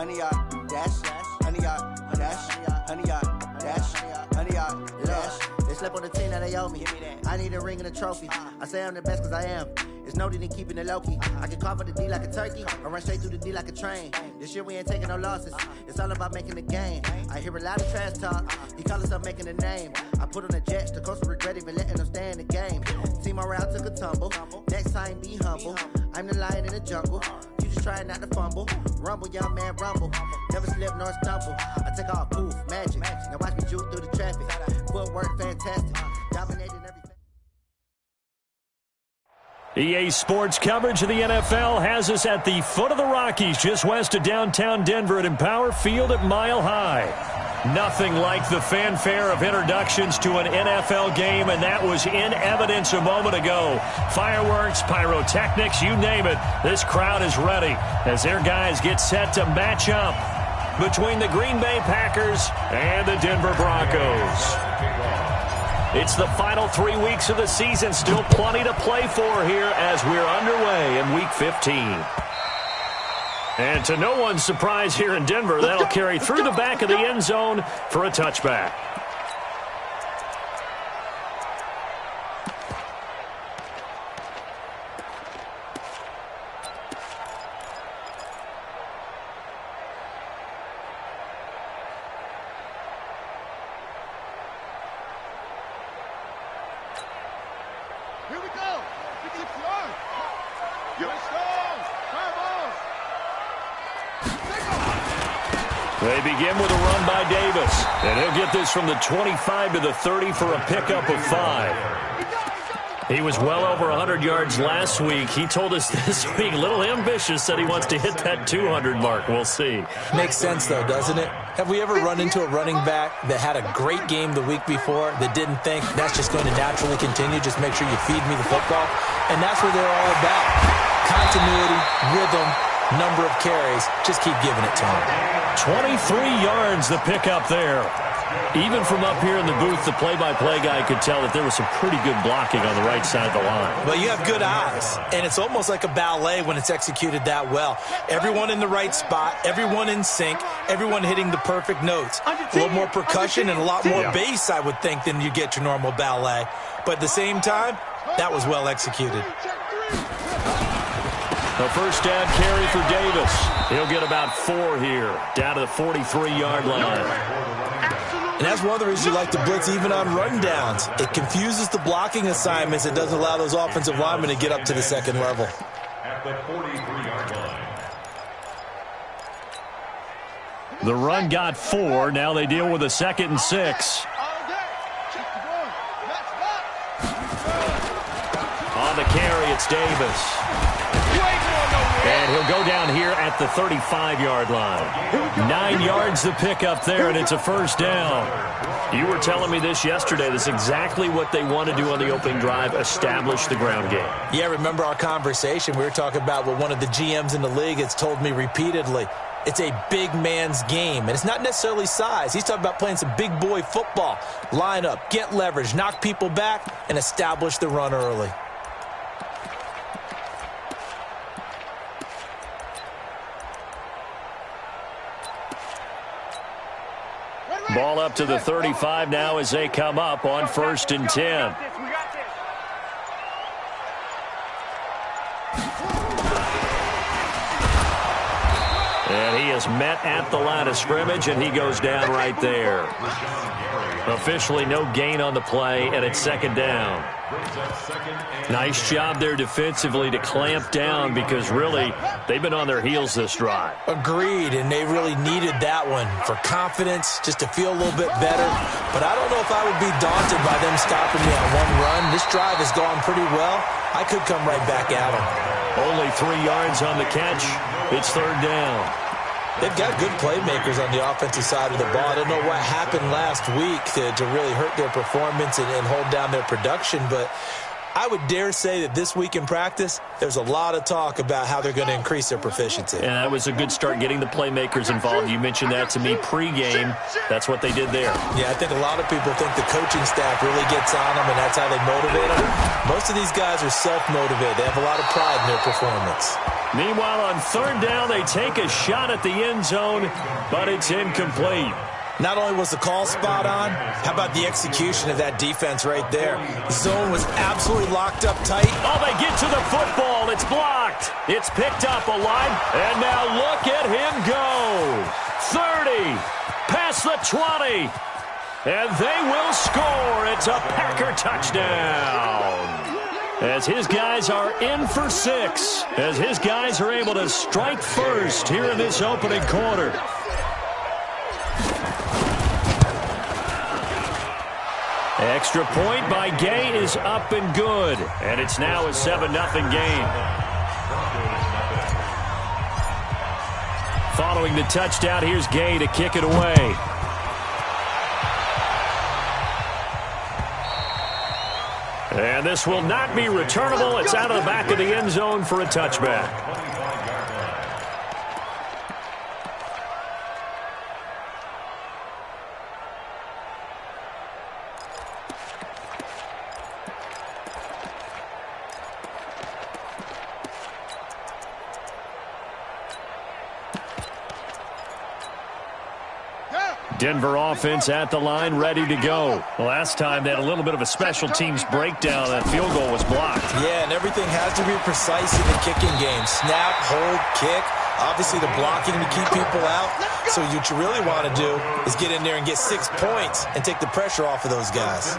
100 yard dash, 100 yard dash, 100 yard dash, 100 yard dash. They slept on the team that they owe me. I need a ring and a trophy. I say I'm the best cause I am. It's no need in keeping it low-key. I can carve up the D like a turkey or run straight through the D like a train. This year we ain't taking no losses. It's all about making the game. I hear a lot of trash talk. He call himself making a name. I put on the Jets. The coach will regret even letting them stay in the game. Team morale took a tumble. Next time be humble. I'm the lion in the jungle. You just trying not to fumble. Rumble, young man, rumble. Never slip nor stumble. I take off poof, magic. Now watch me juke through the traffic. Footwork fantastic. Dominating everything. EA Sports coverage of the NFL has us at the foot of the Rockies, just west of downtown Denver at Empower Field at Mile High. Nothing like the fanfare of introductions to an NFL game, and that was in evidence a moment ago. Fireworks, pyrotechnics, you name it. This crowd is ready as their guys get set to match up between the Green Bay Packers and the Denver Broncos. It's the final 3 weeks of the season. Still plenty to play for here as we're underway in Week 15. And to no one's surprise here in Denver, that'll carry through the back of the end zone for a touchback. They begin with a run by Davis, and he'll get this from the 25 to the 30 for a pickup of 5. He was well over 100 yards last week. He told us this week, a little ambitious, said he wants to hit that 200 mark. We'll see. Makes sense, though, doesn't it? Have we ever run into a running back that had a great game the week before that didn't think that's just going to naturally continue, just make sure you feed me the football? And that's what they're all about. Continuity, rhythm, number of carries. Just keep giving it to him. 23 yards the pickup there. Even from up here in the booth, the play-by-play guy could tell that there was some pretty good blocking on the right side of the line. Well, you have good eyes, and it's almost like a ballet when it's executed that well. Everyone in the right spot, everyone in sync, everyone hitting the perfect notes. A little more percussion and a lot more bass, I would think, than you get your normal ballet. But at the same time, that was well executed. A first down carry for Davis. He'll get about 4 here, down to the 43-yard line. And that's one of the reasons you like to blitz even on rundowns. It confuses the blocking assignments. It doesn't allow those offensive linemen to get up to the second level. At the 43-yard line. The run got 4. Now they deal with a 2nd and 6. On the carry, it's Davis. And he'll go down here at the 35-yard line. 9 yards to pick up there, and it's a first down. You were telling me this yesterday. This is exactly what they want to do on the opening drive, establish the ground game. Yeah, remember our conversation? We were talking about what one of the GMs in the league has told me repeatedly. It's a big man's game, and it's not necessarily size. He's talking about playing some big boy football. Line up, get leverage, knock people back, and establish the run early. Ball up to the 35 now as they come up on 1st and 10. And he is met at the line of scrimmage, and he goes down right there. Officially no gain on the play, and it's 2nd down. Nice job there defensively to clamp down because really they've been on their heels this drive. Agreed, and they really needed that one for confidence, just to feel a little bit better. But I don't know if I would be daunted by them stopping me on one run. This drive has gone pretty well. I could come right back at them. Only 3 yards on the catch. It's 3rd down. They've got good playmakers on the offensive side of the ball. I don't know what happened last week to really hurt their performance and hold down their production, but I would dare say that this week in practice, there's a lot of talk about how they're going to increase their proficiency. And that was a good start getting the playmakers involved. You mentioned that to me pregame. That's what they did there. Yeah, I think a lot of people think the coaching staff really gets on them, and that's how they motivate them. Most of these guys are self-motivated. They have a lot of pride in their performance. Meanwhile, on third down, they take a shot at the end zone, but it's incomplete. Not only was the call spot on, how about the execution of that defense right there? The zone was absolutely locked up tight. Oh, they get to the football. It's blocked. It's picked up a line, and now look at him go. 30, past the 20, and they will score. It's a Packer touchdown. As his guys are in for 6, as his guys are able to strike first here in this opening quarter. Extra point by Gay is up and good, and it's now a 7-0 game. Following the touchdown, here's Gay to kick it away. And this will not be returnable. It's out of the back of the end zone for a touchback. Denver offense at the line, ready to go. Last time they had a little bit of a special teams breakdown. That field goal was blocked. Yeah, and everything has to be precise in the kicking game. Snap, hold, kick. Obviously, the blocking to keep people out. So what you really want to do is get in there and get 6 points and take the pressure off of those guys.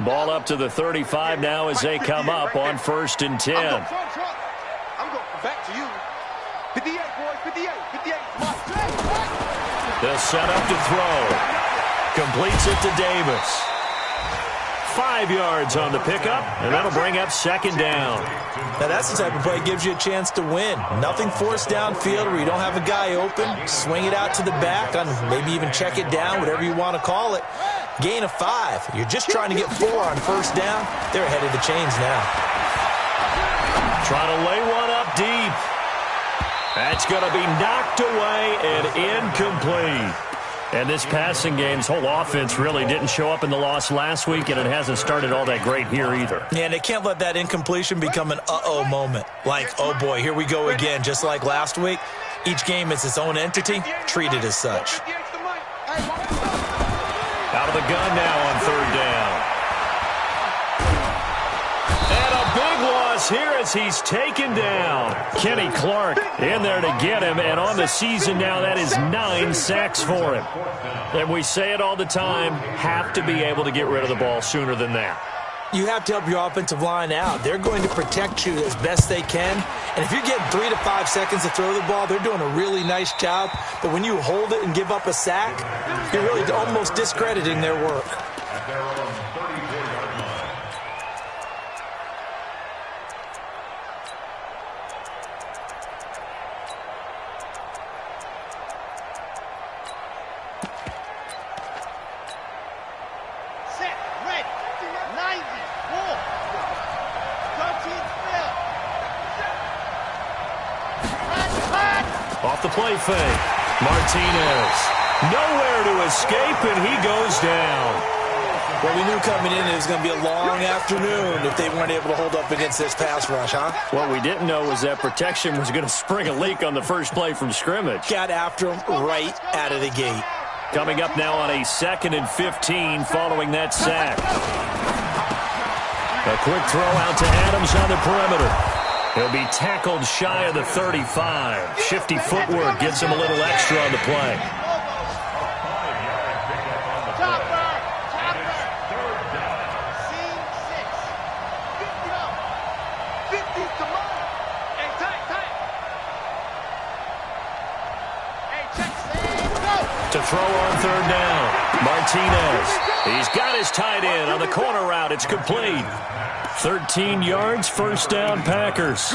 Ball up to the 35 now as they come up on 1st and 10. I'm going back to you. 58, boys, 58, 58. They'll set up to throw. Completes it to Davis. 5 yards on the pickup, and that'll bring up 2nd down. Now that's the type of play that gives you a chance to win. Nothing forced downfield where you don't have a guy open. Swing it out to the back, on maybe even check it down, whatever you want to call it. Gain of 5. You're just trying to get 4 on 1st down. They're ahead of the chains now. Trying to lay one up deep. That's going to be knocked away and incomplete. And this passing game's whole offense really didn't show up in the loss last week, and it hasn't started all that great here either. Yeah, and they can't let that incompletion become an uh-oh moment. Like, oh boy, here we go again, just like last week. Each game is its own entity, treated as such. Out of the gun now on 3rd down. And a big loss here as he's taken down. Kenny Clark in there to get him, and on the season now, that is 9 sacks for him. And we say it all the time, have to be able to get rid of the ball sooner than that. You have to help your offensive line out. They're going to protect you as best they can. And if you're getting 3 to 5 seconds to throw the ball, they're doing a really nice job. But when you hold it and give up a sack, you're really almost discrediting their work. Off the play fake. Martinez. Nowhere to escape, and he goes down. Well, we knew coming in it was going to be a long afternoon if they weren't able to hold up against this pass rush, huh? What we didn't know was that protection was going to spring a leak on the first play from scrimmage. Got after him right out of the gate. Coming up now on a 2nd and 15 following that sack. A quick throw out to Adams on the perimeter. He'll be tackled shy of the 35. Shifty footwork gets him a little extra on the play. To throw on 3rd down. Martinez. He's got his tight end on the corner route. It's complete. 13 yards, 1st down, Packers.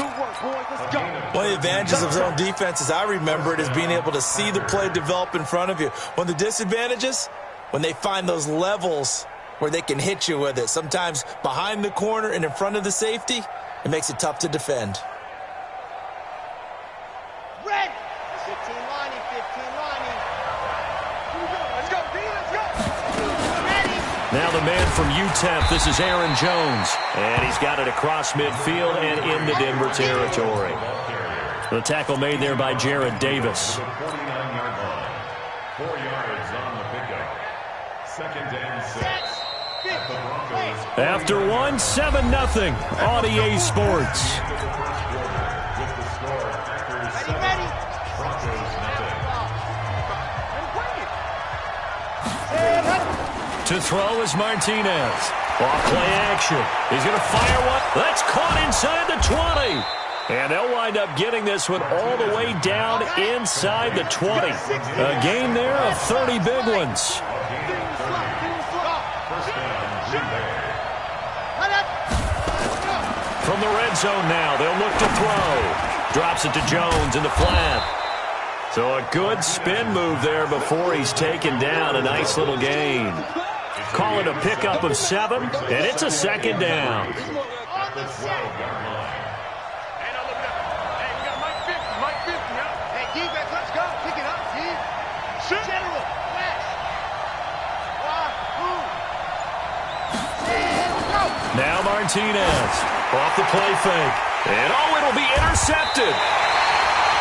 One of the advantages of zone defense, as I remember it, is being able to see the play develop in front of you. One of the disadvantages, when they find those levels where they can hit you with it. Sometimes behind the corner and in front of the safety, it makes it tough to defend. Red. 15 lining, 15 lining. Let's go, D, let's go. Ready. Now the man from UTEP, this is Aaron Jones. And he's got it across midfield and into Denver territory. The tackle made there by Jared Davis. 49-yard line. 4 yards on the pickup. Second and 6. At the Broncos. After 1-7-0 on EA Sports. With the score, Packers 7, Broncos nothing. To throw is Martinez. Off play action. He's going to fire one. That's caught inside the 20. And they'll wind up getting this one all the way down inside the 20. A gain there of 30 big ones. From the red zone now, they'll look to throw. Drops it to Jones in the flat. So a good spin move there before he's taken down. A nice little gain. Call it a pickup of 7, and it's a second down. Now Martinez off the play fake. And it'll be intercepted.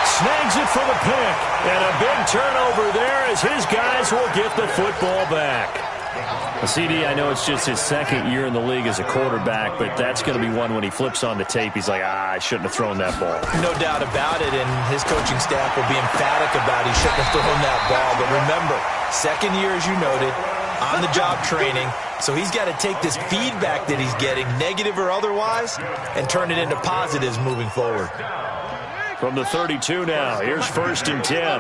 Snags it for the pick. And a big turnover there as his guys will get the football back. CD, I know it's just his second year in the league as a quarterback, but that's going to be one when he flips on the tape. He's like, I shouldn't have thrown that ball. No doubt about it, and his coaching staff will be emphatic about he shouldn't have thrown that ball. But remember, second year, as you noted, on-the-job training, so he's got to take this feedback that he's getting, negative or otherwise, and turn it into positives moving forward. From the 32 now, here's 1st and 10.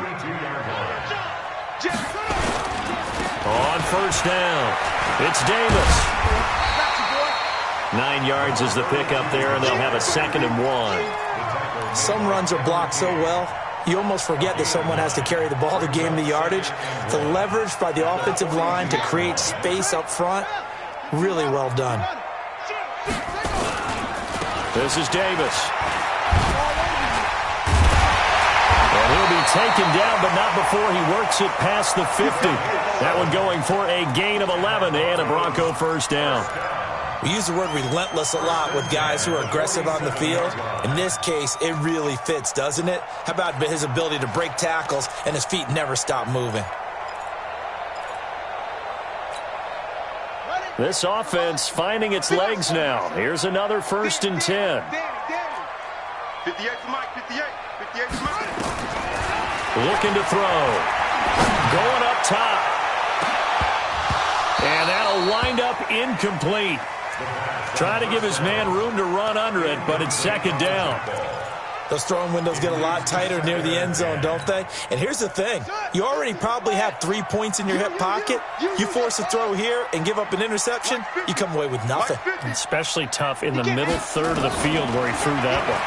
On first down, it's Davis. 9 yards is the pickup there, and they'll have a 2nd and 1. Some runs are blocked so well, you almost forget that someone has to carry the ball to gain the yardage. The leverage by the offensive line to create space up front, really well done. This is Davis. And he'll be taken down, but not before he works it past the 50. That one going for a gain of 11 and a Bronco first down. We use the word relentless a lot with guys who are aggressive on the field. In this case, it really fits, doesn't it? How about his ability to break tackles and his feet never stop moving? This offense finding its legs now. Here's another 1st and 10. 58 to Mike, 58. 58 to Mike. Looking to throw. Going up top. And that'll wind up incomplete. Trying to give his man room to run under it, but it's 2nd down. Those throwing windows get a lot tighter near the end zone, don't they? And here's the thing. You already probably have 3 points in your hip pocket. You force a throw here and give up an interception, you come away with nothing. Especially tough in the middle third of the field where he threw that one.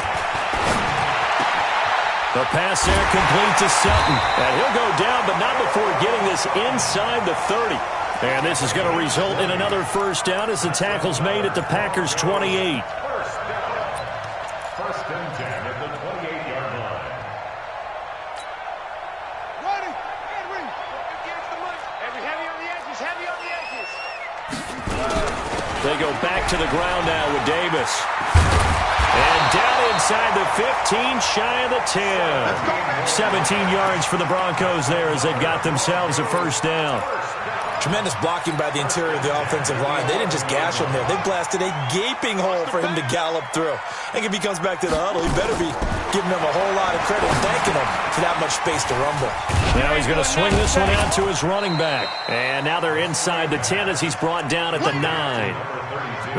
The pass there complete to Sutton. And he'll go down, but not before getting this inside the 30. And this is going to result in another first down as the tackle's made at the Packers' 28. First and 10 at the 28-yard line. Ready, Henry. Heavy on the edges, heavy on the edges. They go back to the ground now with Davis. And down inside the 15, shy of the 10. 17 yards for the Broncos there as they've got themselves a first down. Tremendous blocking by the interior of the offensive line. They didn't just gash him there. They blasted a gaping hole for him to gallop through. I think if he comes back to the huddle, he better be giving them a whole lot of credit and thanking him for that much space to rumble. Now he's going to swing this one out to his running back. And now they're inside the 10 as he's brought down at the 9.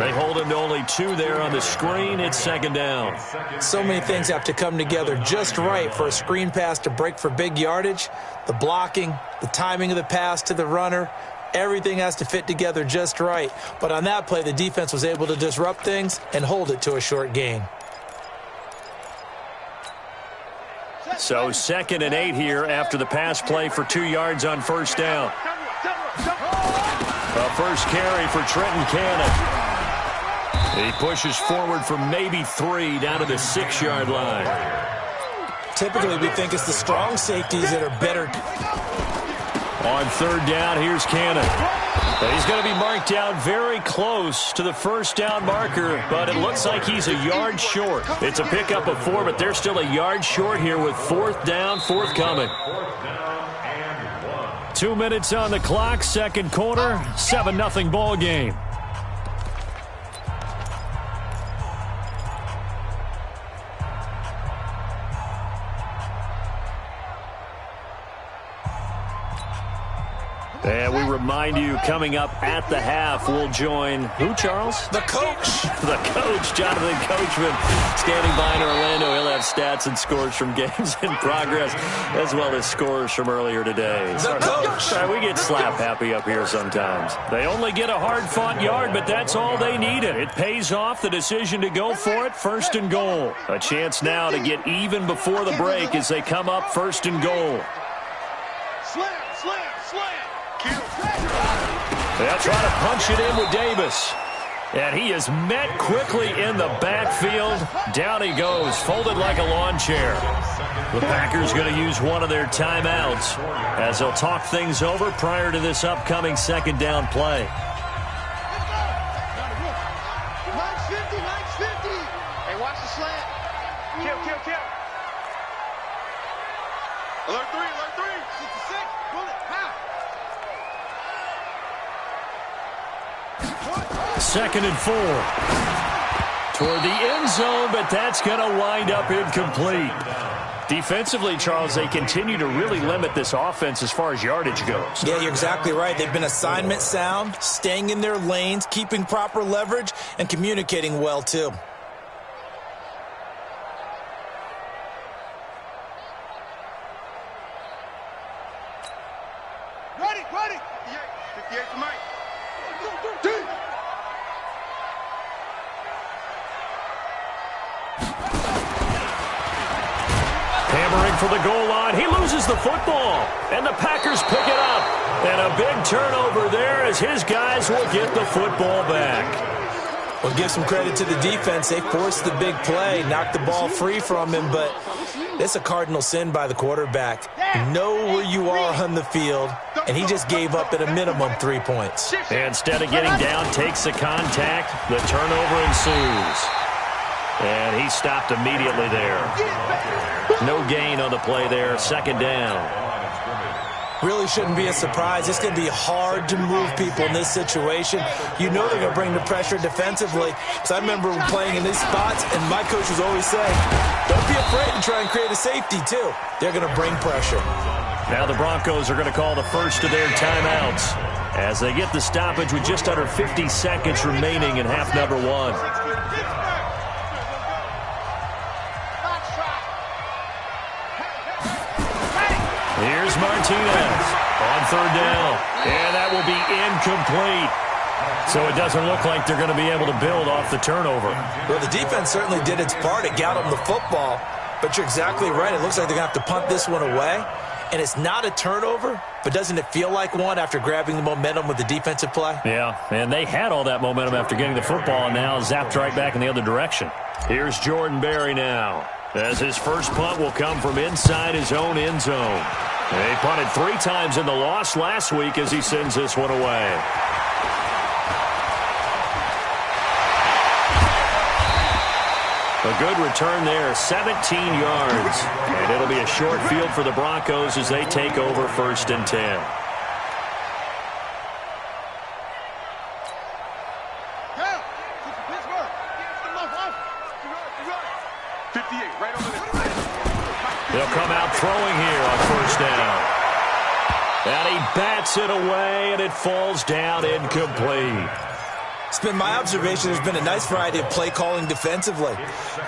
They hold him to only 2 there on the screen. It's 2nd down. So many things have to come together just right for a screen pass to break for big yardage. The blocking, the timing of the pass to the runner, everything has to fit together just right. But on that play, the defense was able to disrupt things and hold it to a short gain. So 2nd and 8 here after the pass play for 2 yards on first down. A first carry for Trenton Cannon. He pushes forward for maybe 3 down to the 6-yard line. Typically, we think it's the strong safeties that are better. On 3rd down, here's Cannon. He's going to be marked down very close to the first down marker, but it looks like he's a yard short. It's a pickup of 4, but they're still a yard short here with 4th down forthcoming. 2 minutes on the clock, second quarter, 7-0 ball game. And we remind you, coming up at the half, we'll join who, Charles? The coach. The coach, Jonathan Coachman, standing by in Orlando. He'll have stats and scores from games in progress, as well as scores from earlier today. The coach. We get slap happy up here sometimes. They only get a hard-fought yard, but that's all they needed. It pays off the decision to go for it, 1st and goal. A chance now to get even before the break as they come up 1st and goal. Slam, slam, slam. They'll try to punch it in with Davis. And he is met quickly in the backfield. Down he goes, folded like a lawn chair. The Packers going to use one of their timeouts as they'll talk things over prior to this upcoming 2nd down play. 950, 950. Hey, watch the slant. Kill. Alert 3, 66. Pull it, half. 2nd and 4. Toward the end zone, but that's going to wind up incomplete. Defensively, Charles, they continue to really limit this offense as far as yardage goes. Yeah, you're exactly right. They've been assignment sound, staying in their lanes, keeping proper leverage, and communicating well, too. Ready. 58 for Mike. Hammering for the goal line. He loses the football, and the Packers pick it up. And a big turnover there as his guys will get the football back. Well, give some credit to the defense. They forced the big play, knocked the ball free from him, but it's a cardinal sin by the quarterback. Know where you are on the field, and he just gave up at a minimum 3 points. Instead of getting down, takes the contact. The turnover ensues. And he stopped immediately there. No gain on the play there. 2nd down. Really shouldn't be a surprise. It's going to be hard to move people in this situation. You know they're going to bring the pressure defensively. So I remember playing in these spots, and my coach was always saying, don't be afraid to try and create a safety, too. They're going to bring pressure. Now the Broncos are going to call the first of their timeouts as they get the stoppage with just under 50 seconds remaining in half number 1. Here's Martinez on 3rd down, and that will be incomplete. So it doesn't look like they're going to be able to build off the turnover. Well, the defense certainly did its part. It got them the football, but you're exactly right. It looks like they're going to have to punt this one away, and it's not a turnover, but doesn't it feel like one after grabbing the momentum with the defensive play? Yeah, and they had all that momentum after getting the football, and now zapped right back in the other direction. Here's Jordan Berry now, as his first punt will come from inside his own end zone. He punted 3 times in the loss last week as he sends this one away. A good return there, 17 yards. And it'll be a short field for the Broncos as they take over 1st and 10. They'll come out throwing here on 1st down. And he bats it away, and it falls down incomplete. It's been my observation there's been a nice variety of play calling defensively.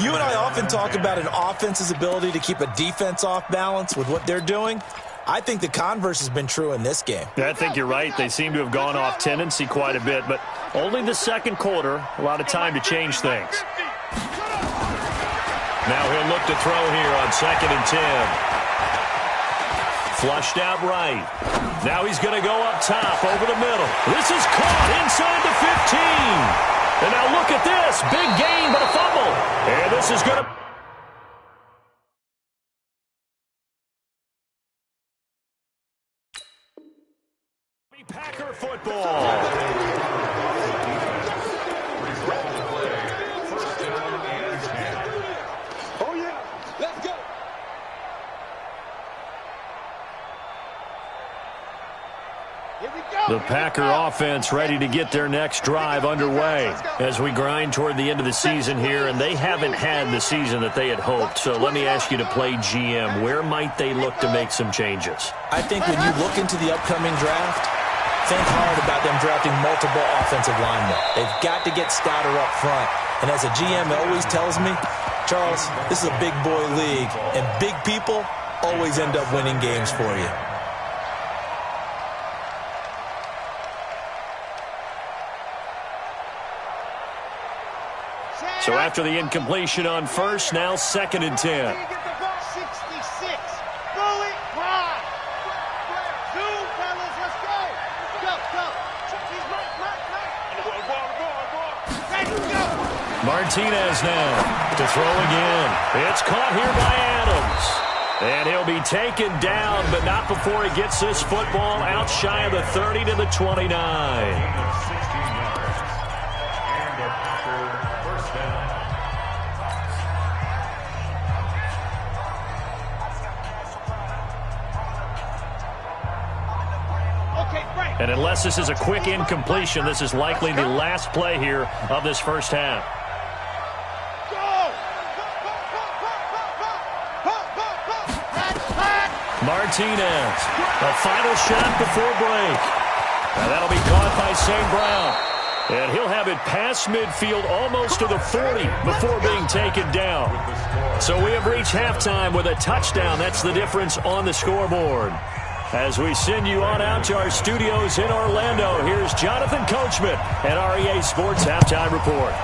You and I often talk about an offense's ability to keep a defense off balance with what they're doing. I think the converse has been true in this game. I think you're right. They seem to have gone off tendency quite a bit, but only the second quarter, a lot of time to change things. Now he'll look to throw here on 2nd and 10. Flushed out right. Now he's going to go up top over the middle. This is caught inside the 15. And now look at this. Big gain, but a fumble. And this is going to... Packer football. Oh, yeah. Let's go. Here we go. The Packer offense ready to get their next drive underway as we grind toward the end of the season here, and they haven't had the season that they had hoped. So let me ask you to play GM. Where might they look to make some changes? I think when you look into the upcoming draft, think hard about them drafting multiple offensive linemen. They've got to get stouter up front. And as a GM always tells me, Charles, this is a big boy league, and big people always end up winning games for you. So after the incompletion on first, now 2nd and 10. 66. Bullet prime. Zoom, fellas. Let's go. Go. He's right. Ready to go. Martinez now to throw again. It's caught here by Adams. And he'll be taken down, but not before he gets this football out shy of the 30 to the 29. Gain of 16 yards. And a Packer first down. Okay, Frank. And unless this is a quick incompletion, this is likely the last play here of this first half. Martinez, a final shot before break. And that'll be caught by St. Brown. And he'll have it past midfield almost to the 40 before being taken down. So we have reached halftime with a touchdown. That's the difference on the scoreboard. As we send you on out to our studios in Orlando, here's Jonathan Coachman at REA Sports Halftime Report.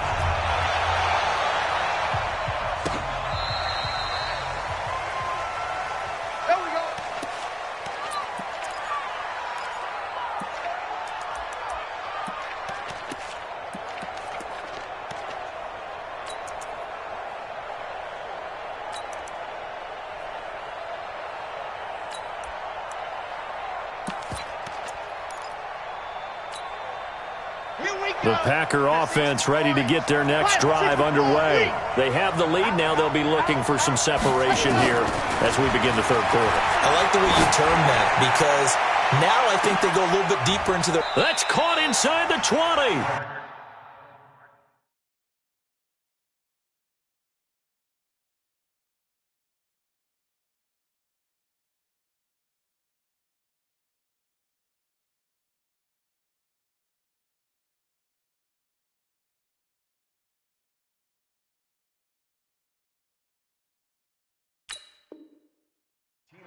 The Packer offense ready to get their next drive underway. They have the lead now. They'll be looking for some separation here as we begin the third quarter. I like the way you term that, because now I think they go a little bit deeper into the... That's caught inside the 20.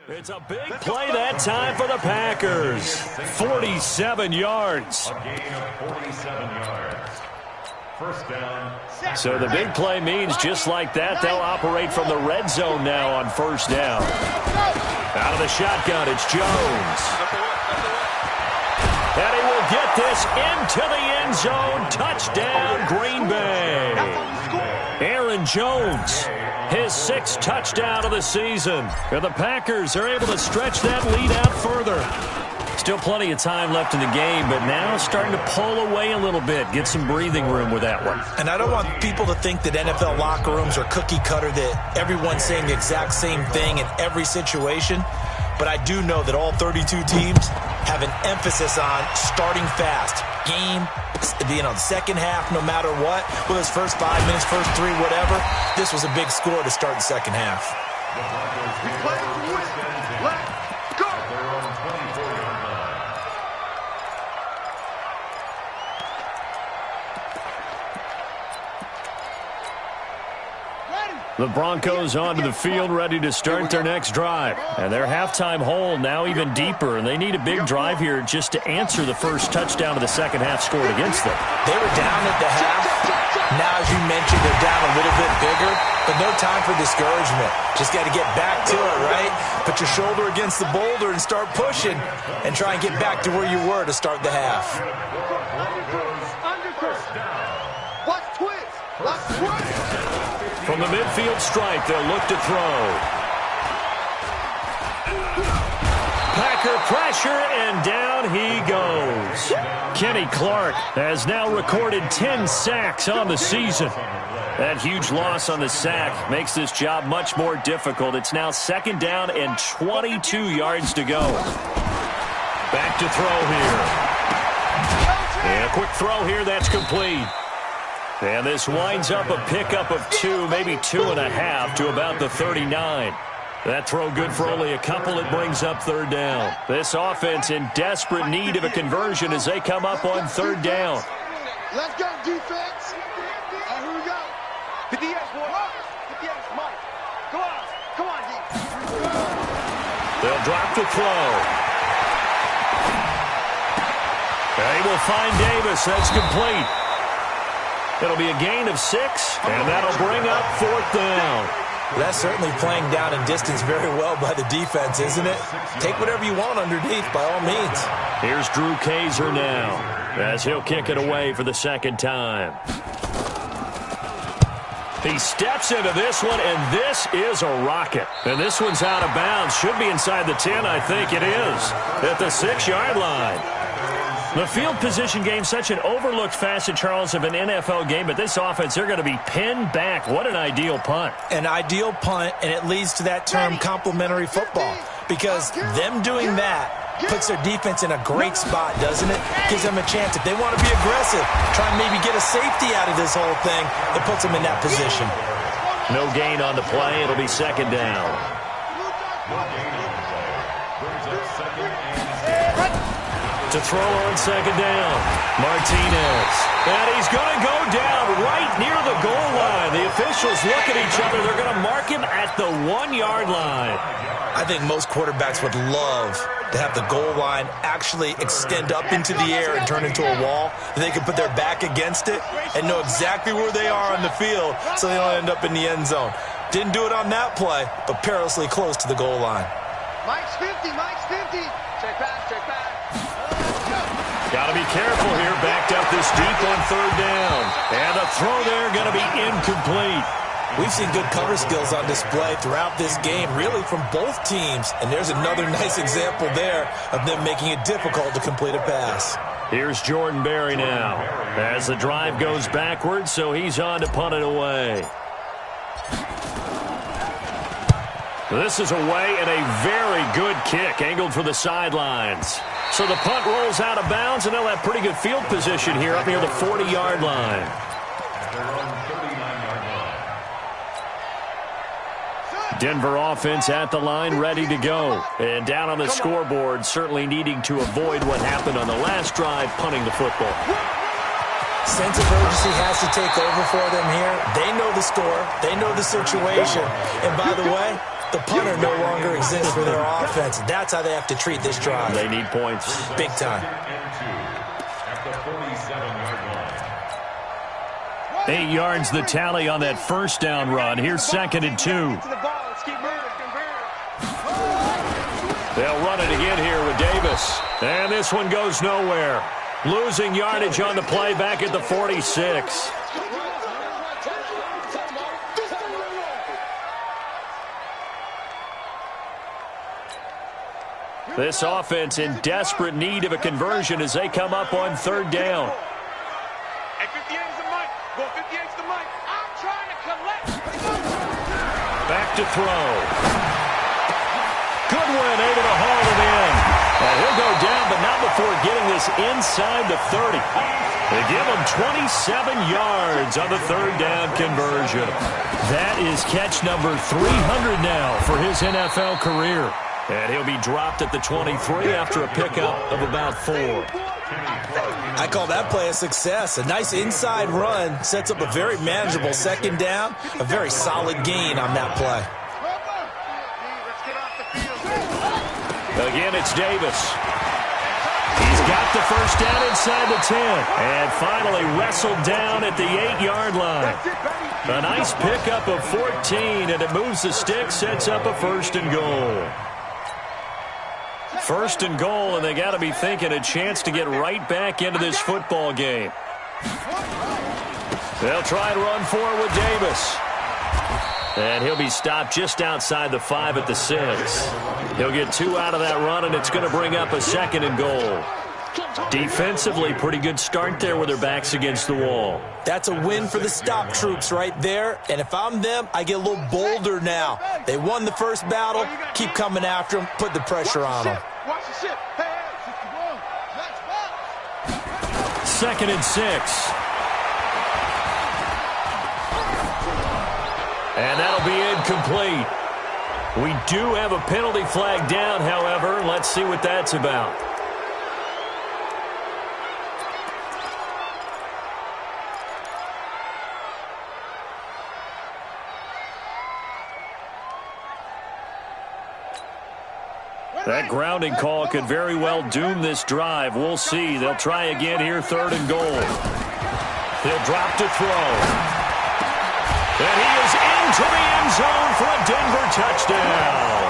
It's a big play that time for the Packers. 47 yards. A gain of 47 yards. First down. So the big play means just like that, they'll operate from the red zone now on first down. Out of the shotgun, it's Jones. And he will get this into the end zone. Touchdown, Green Bay. Aaron Jones, his 6th touchdown of the season. And the Packers are able to stretch that lead out further. Still plenty of time left in the game, but now starting to pull away a little bit, get some breathing room with that one. And I don't want people to think that NFL locker rooms are cookie cutter, that everyone's saying the exact same thing in every situation. But I do know that all 32 teams have an emphasis on starting fast. Game, second half, no matter what. Whether it's first 5 minutes, first 3, whatever. This was a big score to start the second half. The Broncos gain over 10. Let's go. At their own 24-yard line. The Broncos onto the field, ready to start their next drive. And their halftime hole now even deeper, and they need a big drive here just to answer the first touchdown of the second half scored against them. They were down at the half. Now as you mentioned, they're down a little bit bigger, but no time for discouragement. Just got to get back to it, right? Put your shoulder against the boulder and start pushing and try and get back to where you were to start the half. From the midfield stripe, they'll look to throw. Packer pressure, and down he goes. Kenny Clark has now recorded 10 sacks on the season. That huge loss on the sack makes this job much more difficult. It's now 2nd down and 22 yards to go. Back to throw here. And a quick throw here, that's complete. And this winds up a pickup of 2, maybe 2.5 to about the 39. That throw good for only a couple. It brings up 3rd down. This offense in desperate need of a conversion as they come up on 3rd down. Let's go, defense. Here we go. 58, boy. 58, Mike. Come on, D. They'll drop the throw. They will find Davis. That's complete. It'll be a gain of 6, and that'll bring up 4th down. That's certainly playing down in distance very well by the defense, isn't it? Take whatever you want underneath, by all means. Here's Drew Kaiser now, as he'll kick it away for the 2nd time. He steps into this one, and this is a rocket. And this one's out of bounds. Should be inside the 10, I think it is, at the 6-yard line. The field position game, such an overlooked facet, Charles, of an NFL game, but this offense, they're going to be pinned back. What an ideal punt. An ideal punt, and it leads to that term complementary football, because them doing that puts their defense in a great spot, doesn't it? Gives them a chance. If they want to be aggressive, try and maybe get a safety out of this whole thing, it puts them in that position. No gain on the play. It'll be 2nd down. To throw on 2nd down, Martinez. And he's going to go down right near the goal line. The officials look at each other. They're going to mark him at the 1-yard line. I think most quarterbacks would love to have the goal line actually extend up into the air and turn into a wall. They can put their back against it and know exactly where they are on the field so they don't end up in the end zone. Didn't do it on that play, but perilously close to the goal line. Mike's 50. Check back. Got to be careful here. Backed up this deep on 3rd down. And the throw there going to be incomplete. We've seen good cover skills on display throughout this game, really from both teams. And there's another nice example there of them making it difficult to complete a pass. Here's Jordan Berry now as the drive goes backwards, so he's on to punt it away. This is away and a very good kick angled for the sidelines. So the punt rolls out of bounds, and they'll have pretty good field position here up near the 40-yard line. Denver offense at the line, ready to go. And down on the scoreboard, certainly needing to avoid what happened on the last drive, punting the football. Sense of urgency has to take over for them here. They know the score. They know the situation. And by the way, the punter no longer exists for their offense. That's how they have to treat this drive. They need points. Big time. 8 yards the tally on that 1st down run. Here's 2nd and 2. They'll run it again here with Davis. And this one goes nowhere. Losing yardage on the play back at the 46. This offense in desperate need of a conversion as they come up on 3rd down. Back to throw. Goodwin able to haul it in. And he'll go down, but not before getting this inside the 30. They give him 27 yards on the 3rd down conversion. That is catch number 300 now for his NFL career. And he'll be dropped at the 23 after a pickup of about 4. I call that play a success. A nice inside run sets up a very manageable 2nd down. A very solid gain on that play. Again, it's Davis. He's got Got the first down inside the 10. And finally wrestled down at the 8-yard line. A nice pickup of 14, and it moves the stick, sets up a 1st and goal. 1st and goal, and they got to be thinking a chance to get right back into this football game. They'll try and run forward with Davis. And he'll be stopped just outside the 5 at the 6. He'll get 2 out of that run, and it's going to bring up a 2nd and goal. Defensively, pretty good start there with their backs against the wall. That's a win for the stop troops right there. And if I'm them, I get a little bolder now. They won the first battle. Keep coming after them. Put the pressure on them. 2nd and 6. And that'll be incomplete. We do have a penalty flag down, however. Let's see what that's about. That grounding call could very well doom this drive. We'll see. They'll try again here, 3rd and goal. He'll drop to throw. And he is into the end zone for a Denver touchdown.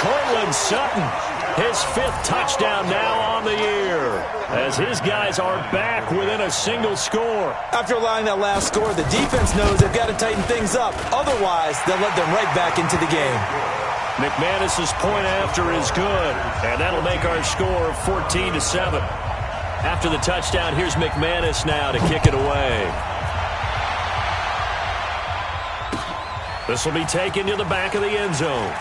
Cortland Sutton, his 5th touchdown now on the year, as his guys are back within a single score. After allowing that last score, the defense knows they've got to tighten things up. Otherwise, they'll let them right back into the game. McManus's point after is good, and that'll make our score 14-7. After the touchdown, here's McManus now to kick it away. This will be taken to the back of the end zone.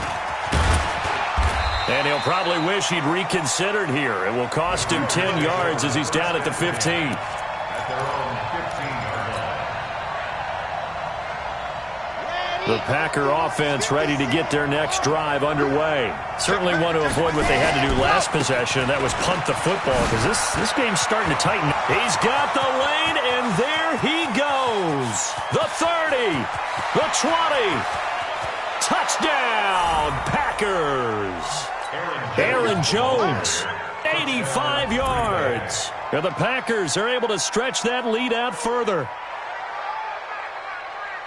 And he'll probably wish he'd reconsidered here. It will cost him 10 yards as he's down at the 15. The Packer offense ready to get their next drive underway. Certainly want to avoid what they had to do last possession, and that was punt the football, because this game's starting to tighten. He's got the lane, and there he goes. The 30, the 20. Touchdown, Packers. Aaron Jones, 85 yards. And the Packers are able to stretch that lead out further.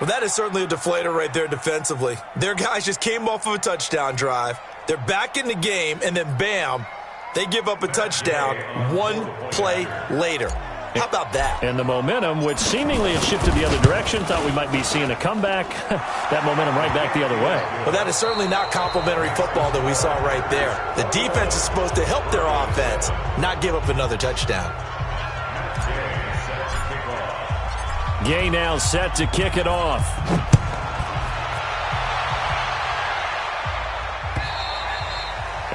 Well, that is certainly a deflator right there defensively. Their guys just came off of a touchdown drive. They're back in the game, and then bam, they give up a touchdown 1 play later. How about that? And the momentum, which seemingly had shifted the other direction, thought we might be seeing a comeback. That momentum right back the other way. Well, that is certainly not complimentary football that we saw right there. The defense is supposed to help their offense, not give up another touchdown. Gay now set to kick it off.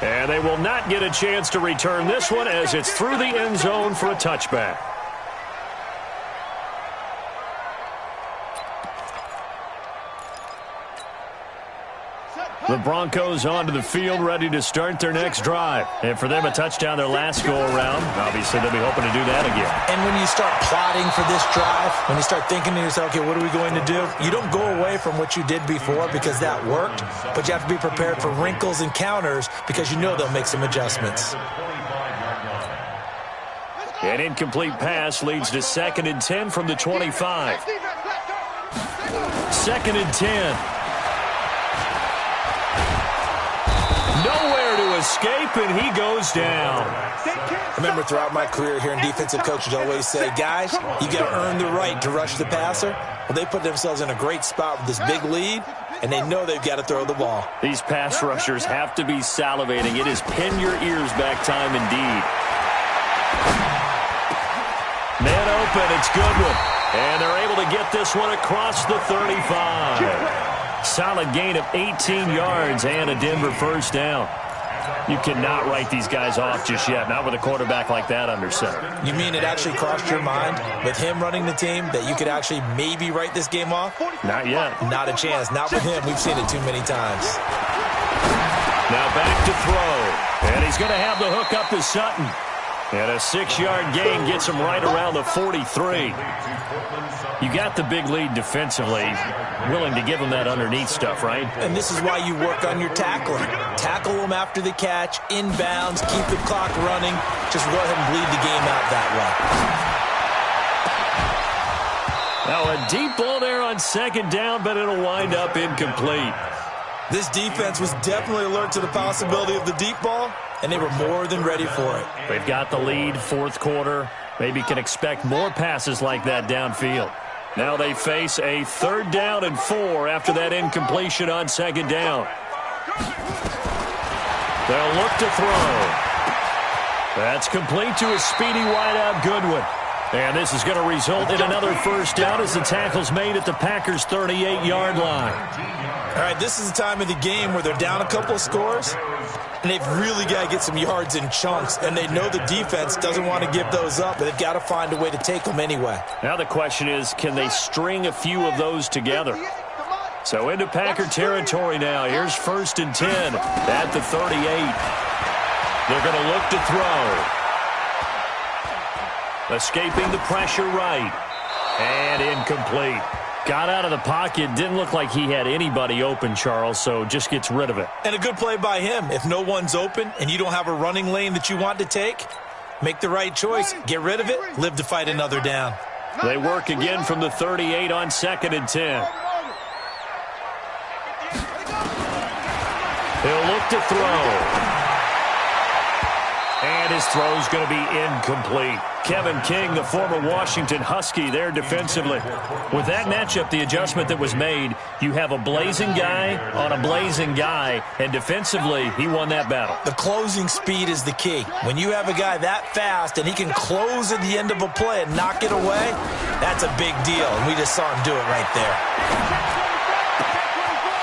And they will not get a chance to return this one as it's through the end zone for a touchback. The Broncos onto the field, ready to start their next drive. And for them, a touchdown their last go-around. Obviously, they'll be hoping to do that again. And when you start plotting for this drive, when you start thinking to yourself, okay, what are we going to do? You don't go away from what you did before because that worked, but you have to be prepared for wrinkles and counters because you know they'll make some adjustments. An incomplete pass leads to 2nd and 10 from the 25. 2nd and 10. Nowhere to escape, and he goes down. I remember throughout my career hearing defensive coaches always say, guys, you got to earn the right to rush the passer. Well, they put themselves in a great spot with this big lead, and they know they've got to throw the ball. These pass rushers have to be salivating. It is pin your ears back time indeed. Man open, it's Goodwin. And they're able to get this one across the 35. Solid gain of 18 yards and a Denver first down. You cannot write these guys off just yet, not with a quarterback like that under center. You mean it actually crossed your mind with him running the team that you could actually maybe write this game off? Not yet. Not a chance. Not with him. We've seen it too many times. Now back to throw. And he's going to have the hook up to Sutton. And a 6-yard gain gets him right around the 43. You got the big lead defensively, willing to give them that underneath stuff, right? And this is why you work on your tackling. Tackle them after the catch, inbounds, keep the clock running. Just go ahead and bleed the game out that way. Now a deep ball there on second down, but it'll wind up incomplete. This defense was definitely alert to the possibility of the deep ball, and they were more than ready for it. They've got the lead, fourth quarter. Maybe can expect more passes like that downfield. Now they face a 3rd down and 4 after that incompletion on second down. They'll look to throw. That's complete to a speedy wideout Goodwin. And this is going to result in another first down as the tackle's made at the Packers' 38-yard line. All right, this is the time of the game where they're down a couple of scores, and they've really got to get some yards in chunks, and they know the defense doesn't want to give those up, but they've got to find a way to take them anyway. Now the question is, can they string a few of those together? So into Packer territory now. Here's 1st and 10 at the 38. They're going to look to throw. Escaping the pressure right. And incomplete. Got out of the pocket. Didn't look like he had anybody open, Charles, so just gets rid of it. And a good play by him. If no one's open and you don't have a running lane that you want to take, make the right choice. Get rid of it. Live to fight another down. They work again from the 38 on 2nd and 10. He'll look to throw. And his throw's going to be incomplete. Kevin King, the former Washington Husky, there defensively. With that matchup, the adjustment that was made, you have a blazing guy on a blazing guy, and defensively, he won that battle. The closing speed is the key. When you have a guy that fast and he can close at the end of a play and knock it away, that's a big deal, and we just saw him do it right there.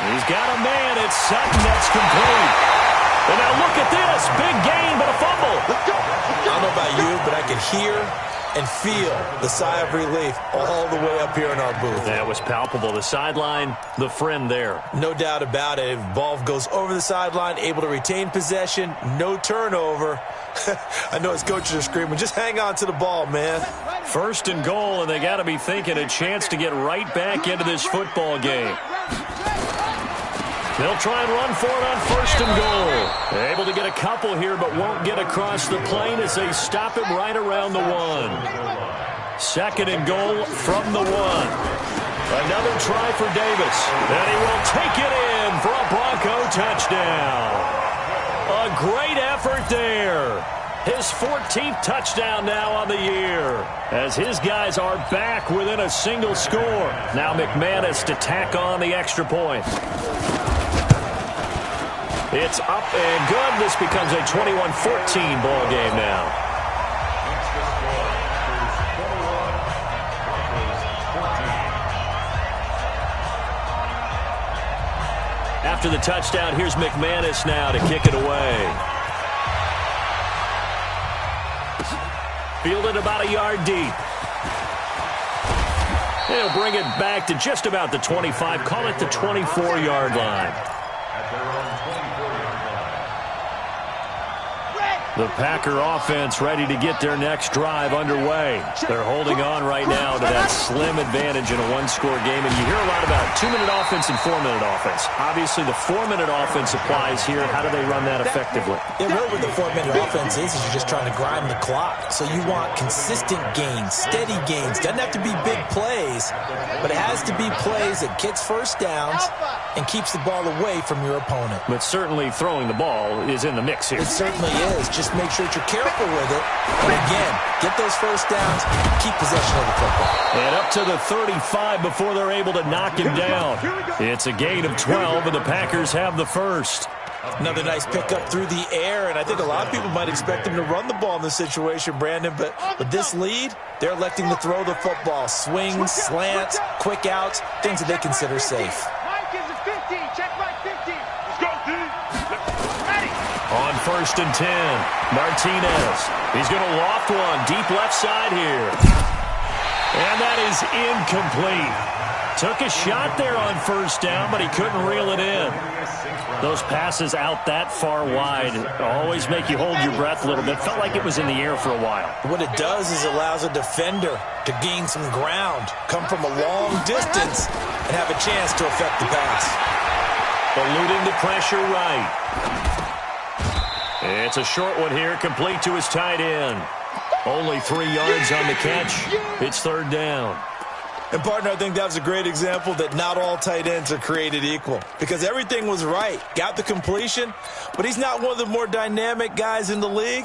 He's got a man. It's Sutton. That's complete. And now look at this. Big gain, but a fumble. I don't know about you, but I can hear and feel the sigh of relief all the way up here in our booth. That was palpable. The sideline, the friend there. No doubt about it. If ball goes over the sideline, able to retain possession, no turnover. I know his coaches are screaming, just hang on to the ball, man. 1st and goal, and they got to be thinking a chance to get right back into this football game. They'll try and run for it on 1st and goal. They're able to get a couple here, but won't get across the plane as they stop him right around the 1. 2nd and goal from the 1. Another try for Davis. And he will take it in for a Bronco touchdown. A great effort there. His 14th touchdown now on the year, as his guys are back within a single score. Now McManus to tack on the extra point. It's up and good. This becomes a 21-14 ball game now. After the touchdown, here's McManus now to kick it away. Fielded about a yard deep. They'll bring it back to just about the 25. Call it the 24-yard line. The Packer offense ready to get their next drive underway. They're holding on right now to that slim advantage in a one-score game. And you hear a lot about 2-minute offense and 4-minute offense. Obviously, the 4-minute offense applies here. How do they run that effectively? Yeah, really what the 4-minute offense is you're just trying to grind the clock. So you want consistent gains, steady gains. Doesn't have to be big plays, but it has to be plays that gets first downs and keeps the ball away from your opponent. But certainly throwing the ball is in the mix here. It certainly is. Just make sure that you're careful with it. And again, get those first downs, keep possession of the football. And up to the 35 before they're able to knock him down. It's a gain of 12, and the Packers have the first. Another nice pickup through the air, and I think a lot of people might expect them to run the ball in this situation, Brandon, but with this lead, they're electing to throw the football. Swings, slants, quick outs, things that they consider safe. On 1st and 10, Martinez. He's going to loft one deep left side here. And that is incomplete. took a shot there on first down, but he couldn't reel it in. Those passes out that far wide always make you hold your breath a little bit. Felt like it was in the air for a while. What it does is allows a defender to gain some ground, come from a long distance, and have a chance to affect the pass. Eluding the pressure right. It's a short one here, complete to his tight end. Only 3 yards on the catch. It's third down. And, partner, I think that was a great example that not all tight ends are created equal, because everything was right. Got the completion, but he's not one of the more dynamic guys in the league.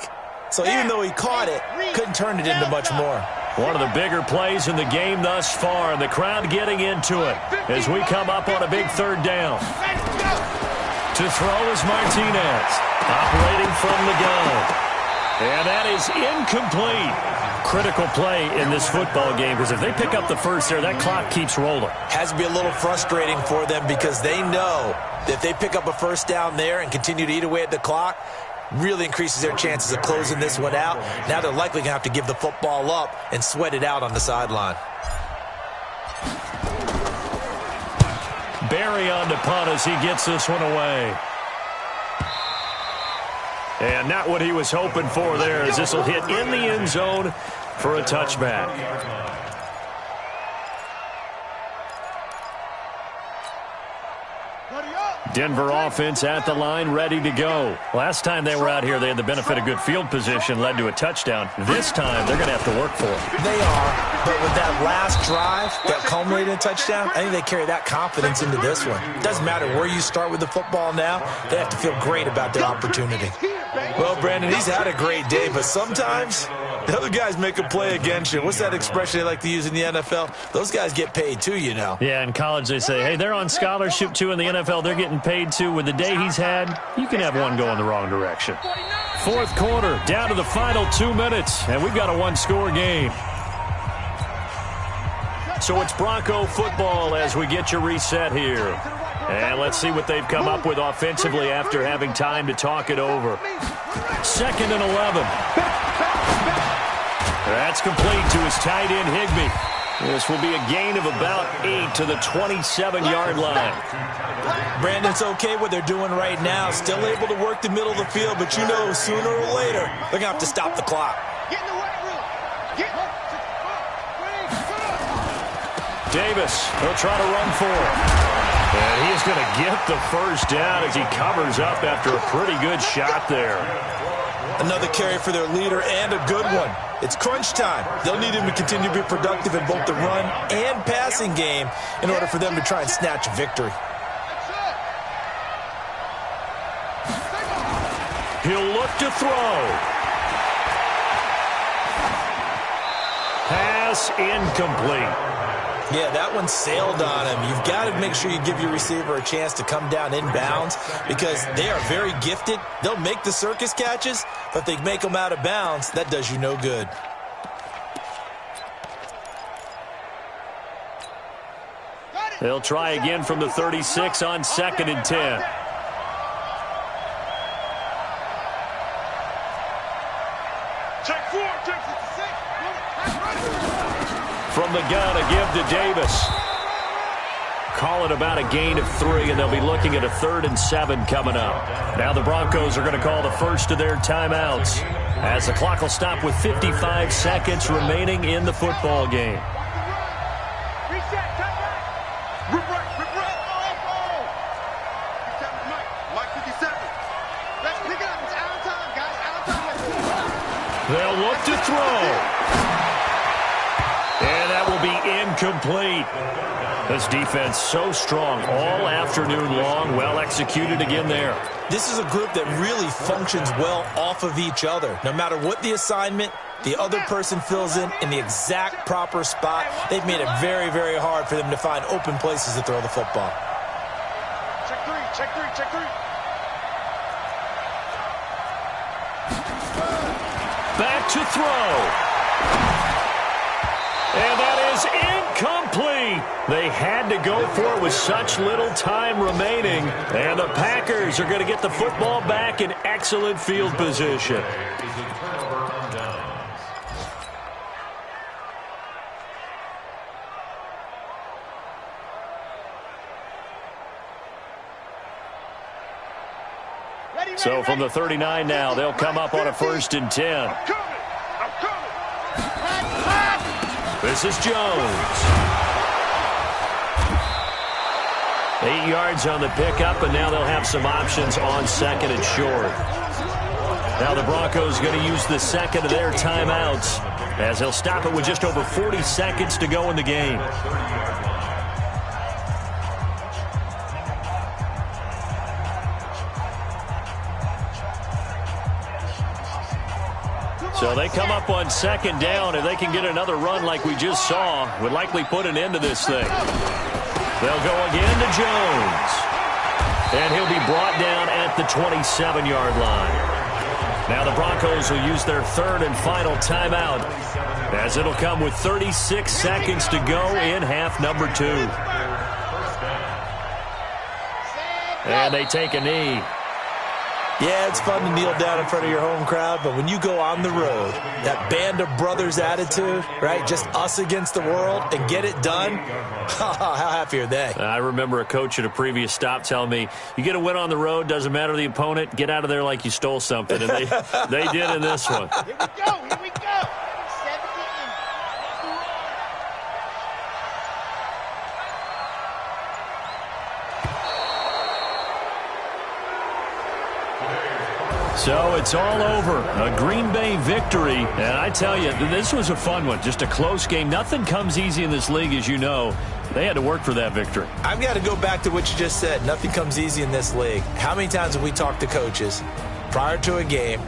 So even though he caught it, couldn't turn it into much more. One of the bigger plays in the game thus far, and the crowd getting into it as we come up on a big third down. To throw is Martinez, operating from the gun. And that is incomplete. Critical play in this football game, because if they pick up the first there, that clock keeps rolling. Has to be a little frustrating for them, because they know that if they pick up a first down there and continue to eat away at the clock, really increases their chances of closing this one out. Now they're likely going to have to give the football up and sweat it out on the sideline. Barry on to punt as he gets this one away. And not what he was hoping for there, as this will hit in the end zone for a touchback. Denver offense at the line, ready to go. Last time they were out here, they had the benefit of good field position, led to a touchdown. This time, they're going to have to work for it. They are, but with that last drive that culminated in a touchdown, I think they carry that confidence into this one. It doesn't matter where you start with the football now, they have to feel great about their opportunity. Well, Brandon, he's had a great day, but sometimes the other guys make a play against you. What's that expression they like to use in the NFL? Those guys get paid too, you know. Yeah, in college they say, hey, they're on scholarship too. In the NFL, they're getting paid too. With the day he's had, you can have one go in the wrong direction. Fourth quarter, down to the final 2 minutes, and we've got a one-score game. So it's Bronco football as we get you reset here. And let's see what they've come up with offensively after having time to talk it over. 2nd and 11. That's complete to his tight end, Higbee. This will be a gain of about 8 to the 27-yard line. Brandon, it's okay what they're doing right now. Still able to work the middle of the field, but you know sooner or later they're going to have to stop the clock. Davis, he'll try to run for it. And he's going to get the first down as he covers up after a pretty good shot there. Another carry for their leader, and a good one. It's crunch time. They'll need him to continue to be productive in both the run and passing game in order for them to try and snatch a victory. He'll look to throw. Pass incomplete. Yeah, that one sailed on him. You've got to make sure you give your receiver a chance to come down inbounds, because they are very gifted. They'll make the circus catches, but if they make them out of bounds, that does you no good. They'll try again from the 36 on 2nd and 10. Check 4, check 6. From the gun, a give to Davis. Call it about a gain of 3, and they'll be looking at a 3rd and 7 coming up. Now the Broncos are going to call the first of their timeouts, as the clock will stop with 55 seconds remaining in the football game. Reset, cut back. Rip right. Mike 57. Let's pick it up. It's out of time, guys. Out of time. They'll look to throw. And that will be incomplete. This defense so strong all afternoon long. Well executed again there. This is a group that really functions well off of each other. No matter what the assignment, the other person fills in the exact proper spot. They've made it very, very hard for them to find open places to throw the football. Check three. Back to throw. And that is incomplete. They had to go for it with such little time remaining. And the Packers are going to get the football back in excellent field position. So from the 39 now, they'll come up on a 1st and 10. This is Jones. 8 yards on the pickup, and now they'll have some options on 2nd and short. Now the Broncos going to use the second of their timeouts as they'll stop it with just over 40 seconds to go in the game. So they come up on 2nd down. If they can get another run like we just saw, would likely put an end to this thing. They'll go again to Jones. And he'll be brought down at the 27-yard line. Now the Broncos will use their 3rd and final timeout as it'll come with 36 seconds to go in half number 2. And they take a knee. Yeah, it's fun to kneel down in front of your home crowd, but when you go on the road, that band of brothers attitude, right, just us against the world, and get it done, how happy are they? I remember a coach at a previous stop telling me, you get a win on the road, doesn't matter the opponent, get out of there like you stole something, and they did in this one. Here we go. 17. So it's all over. A Green Bay victory. And I tell you, this was a fun one. Just a close game. Nothing comes easy in this league, as you know. They had to work for that victory. I've got to go back to what you just said. Nothing comes easy in this league. How many times have we talked to coaches prior to a game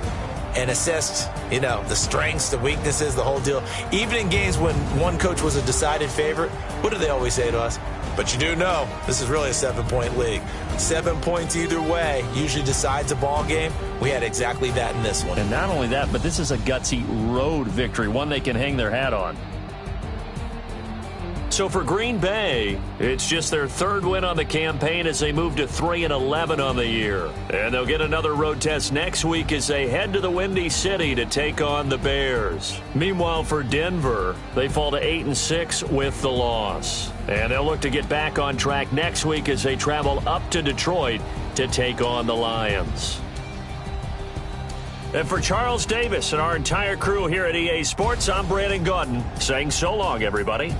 and assessed, the strengths, the weaknesses, the whole deal? Even in games when one coach was a decided favorite, what do they always say to us? But you do know this is really a 7-point league. 7 points either way usually decides a ball game. We had exactly that in this one. And not only that, but this is a gutsy road victory, one they can hang their hat on. So for Green Bay, it's just their 3rd win on the campaign as they move to 3-11 on the year. And they'll get another road test next week as they head to the Windy City to take on the Bears. Meanwhile, for Denver, they fall to 8-6 with the loss. And they'll look to get back on track next week as they travel up to Detroit to take on the Lions. And for Charles Davis and our entire crew here at EA Sports, I'm Brandon Gaudin saying so long, everybody.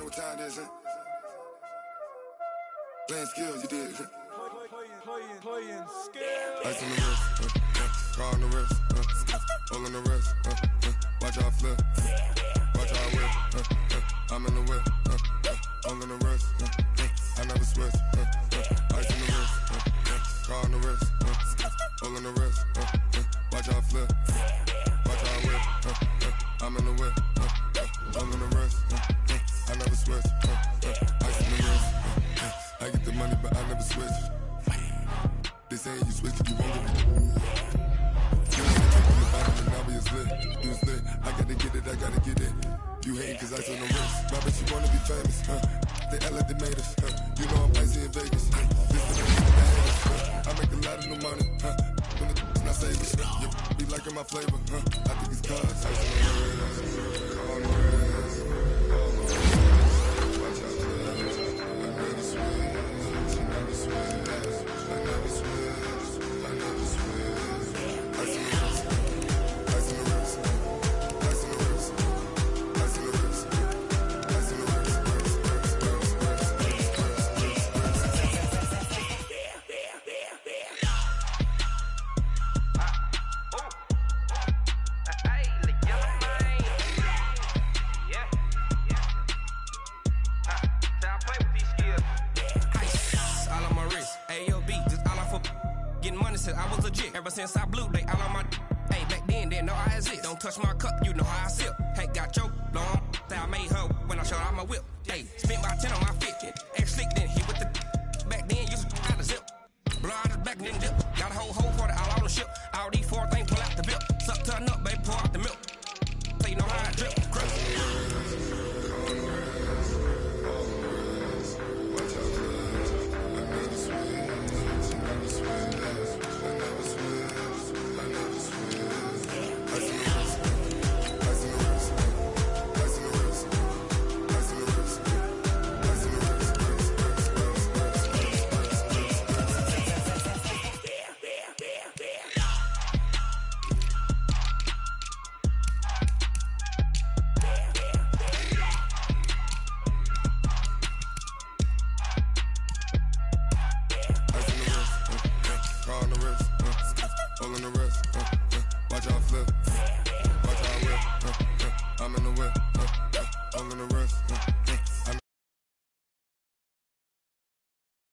know what time it is, huh? Playing skills, you did. Playing skills. Ice on the wrist, car on the wrist, hole in the wrist, watch how I flip, watch how I whip, I'm in the whip, hole in the wrist, I never switch, ice on the wrist, car on the wrist, hole in the wrist, watch how I flip, watch how I whip, I'm in the whip, hole in the wrist, I never switch, ice on the wrist, I get the money but I never switch. They saying you switch it, you won't get it. You ain't from the bottom and now we is lit. You is lit, I gotta get it, I gotta get it. You hating cause ice on the wrist. My bitch, you wanna be famous, They Ella, they made us, You know I'm icy in Vegas, This the I make a lot of new money, When the not saving, you be liking my flavor, I think it's cause ice on the wrist, on the wrist, watch out, I never switch, I never switch. Ever since I blew, they all on my. Hey, back then, know I exist. Don't touch my cup, you know how I sip. Hey, got your long. I made her when I showed